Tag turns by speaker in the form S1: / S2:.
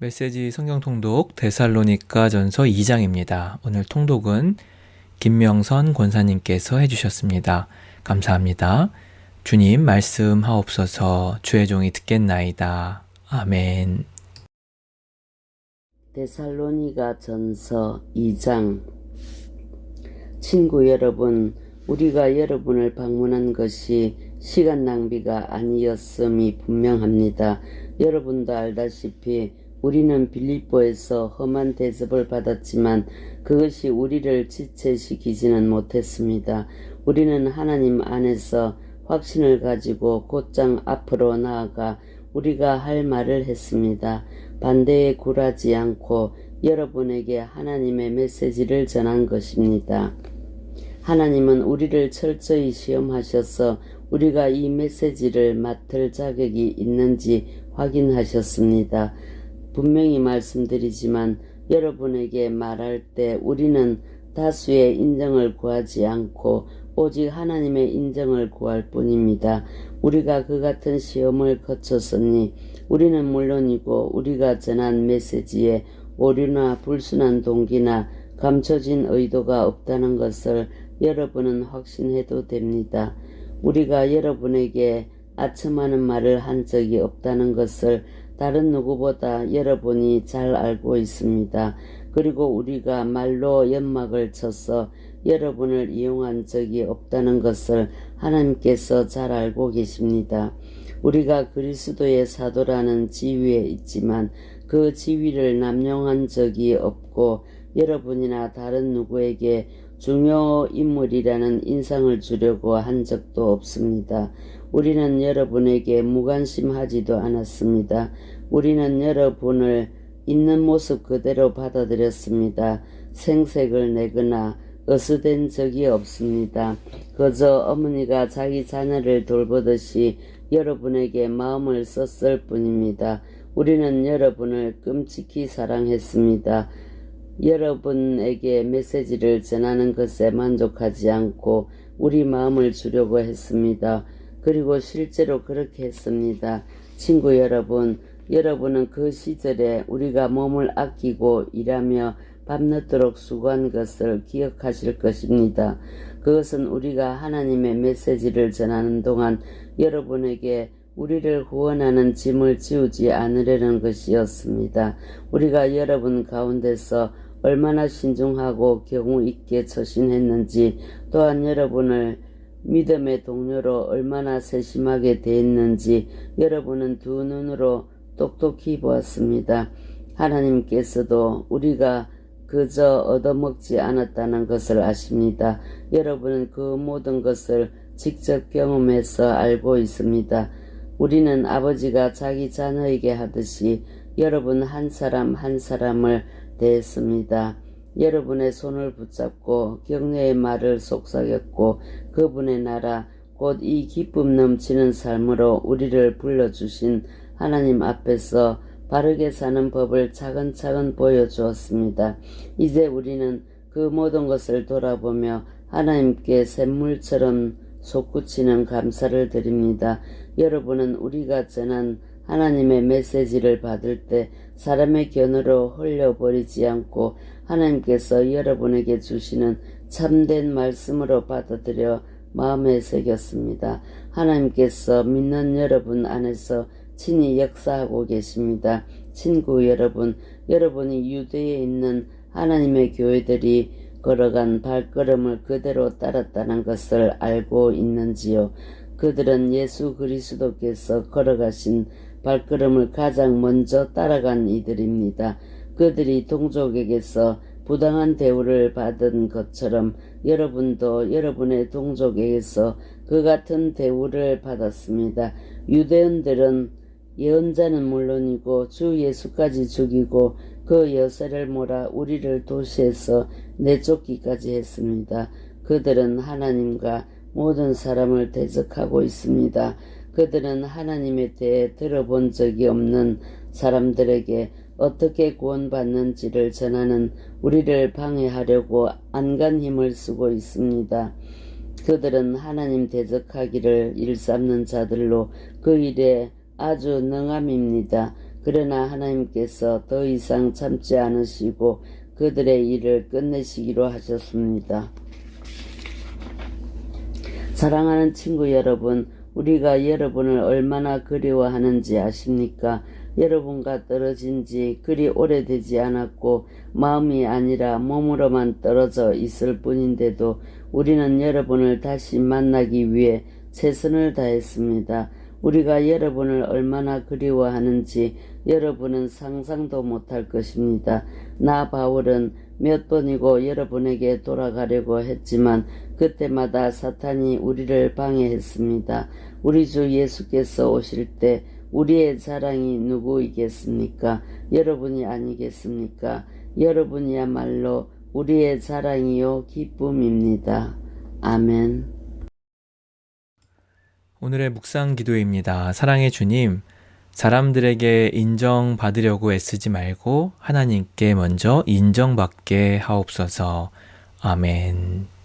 S1: 메시지 성경 통독 데살로니가전서 2장입니다. 오늘 통독은 김명선 권사님께서 해주셨습니다. 감사합니다. 주님 말씀하옵소서. 주의 종이 듣겠나이다. 아멘.
S2: 데살로니가전서 2장. 친구 여러분, 우리가 여러분을 방문한 것이 시간 낭비가 아니었음이 분명합니다. 여러분도 알다시피 우리는 빌립보에서 험한 대접을 받았지만 그것이 우리를 지체시키지는 못했습니다. 우리는 하나님 안에서 확신을 가지고 곧장 앞으로 나아가 우리가 할 말을 했습니다. 반대에 굴하지 않고 여러분에게 하나님의 메시지를 전한 것입니다. 하나님은 우리를 철저히 시험하셔서 우리가 이 메시지를 맡을 자격이 있는지 확인하셨습니다. 분명히 말씀드리지만 여러분에게 말할 때 우리는 다수의 인정을 구하지 않고 오직 하나님의 인정을 구할 뿐입니다. 우리가 그 같은 시험을 거쳤으니 우리는 물론이고 우리가 전한 메시지에 오류나 불순한 동기나 감춰진 의도가 없다는 것을 여러분은 확신해도 됩니다. 우리가 여러분에게 아첨하는 말을 한 적이 없다는 것을 다른 누구보다 여러분이 잘 알고 있습니다. 그리고 우리가 말로 연막을 쳐서 여러분을 이용한 적이 없다는 것을 하나님께서 잘 알고 계십니다. 우리가 그리스도의 사도라는 지위에 있지만 그 지위를 남용한 적이 없고 여러분이나 다른 누구에게 중요 인물이라는 인상을 주려고 한 적도 없습니다. 우리는 여러분에게 무관심하지도 않았습니다. 우리는 여러분을 있는 모습 그대로 받아들였습니다. 생색을 내거나 어수된 적이 없습니다. 그저 어머니가 자기 자녀를 돌보듯이 여러분에게 마음을 썼을 뿐입니다. 우리는 여러분을 끔찍히 사랑했습니다. 여러분에게 메시지를 전하는 것에 만족하지 않고 우리 마음을 주려고 했습니다. 그리고 실제로 그렇게 했습니다. 친구 여러분, 여러분은 그 시절에 우리가 몸을 아끼고 일하며 밤늦도록 수고한 것을 기억하실 것입니다. 그것은 우리가 하나님의 메시지를 전하는 동안 여러분에게 우리를 후원하는 짐을 지우지 않으려는 것이었습니다. 우리가 여러분 가운데서 얼마나 신중하고 경우 있게 처신했는지, 또한 여러분을 믿음의 동료로 얼마나 세심하게 대했는지 여러분은 두 눈으로 똑똑히 보았습니다. 하나님께서도 우리가 그저 얻어먹지 않았다는 것을 아십니다. 여러분은 그 모든 것을 직접 경험해서 알고 있습니다. 우리는 아버지가 자기 자녀에게 하듯이 여러분 한 사람 한 사람을 대했습니다. 여러분의 손을 붙잡고 격려의 말을 속삭였고 그분의 나라 곧 이 기쁨 넘치는 삶으로 우리를 불러주신 하나님 앞에서 바르게 사는 법을 차근차근 보여주었습니다. 이제 우리는 그 모든 것을 돌아보며 하나님께 샘물처럼 솟구치는 감사를 드립니다. 여러분은 우리가 전한 하나님의 메시지를 받을 때 사람의 견으로 흘려버리지 않고 하나님께서 여러분에게 주시는 참된 말씀으로 받아들여 마음에 새겼습니다. 하나님께서 믿는 여러분 안에서 친히 역사하고 계십니다. 친구 여러분, 여러분이 유대에 있는 하나님의 교회들이 걸어간 발걸음을 그대로 따랐다는 것을 알고 있는지요? 그들은 예수 그리스도께서 걸어가신 발걸음을 가장 먼저 따라간 이들입니다. 그들이 동족에게서 부당한 대우를 받은 것처럼 여러분도 여러분의 동족에게서 그 같은 대우를 받았습니다. 유대인들은 예언자는 물론이고 주 예수까지 죽이고 그 여세를 몰아 우리를 도시에서 내쫓기까지 했습니다. 그들은 하나님과 모든 사람을 대적하고 있습니다. 그들은 하나님에 대해 들어본 적이 없는 사람들에게 어떻게 구원받는지를 전하는 우리를 방해하려고 안간 힘을 쓰고 있습니다. 그들은 하나님 대적하기를 일삼는 자들로 그 일에 아주 능함입니다. 그러나 하나님께서 더 이상 참지 않으시고 그들의 일을 끝내시기로 하셨습니다. 사랑하는 친구 여러분, 우리가 여러분을 얼마나 그리워하는지 아십니까? 여러분과 떨어진 지 그리 오래되지 않았고 마음이 아니라 몸으로만 떨어져 있을 뿐인데도 우리는 여러분을 다시 만나기 위해 최선을 다했습니다. 우리가 여러분을 얼마나 그리워하는지 여러분은 상상도 못할 것입니다. 나 바울은 몇 번이고 여러분에게 돌아가려고 했지만 그때마다 사탄이 우리를 방해했습니다. 우리 주 예수께서 오실 때 우리의 자랑이 누구이겠습니까? 여러분이 아니겠습니까? 여러분이야말로 우리의 자랑이요 기쁨입니다. 아멘.
S1: 오늘의 묵상 기도입니다. 사랑의 주님, 사람들에게 인정받으려고 애쓰지 말고 하나님께 먼저 인정받게 하옵소서. 아멘.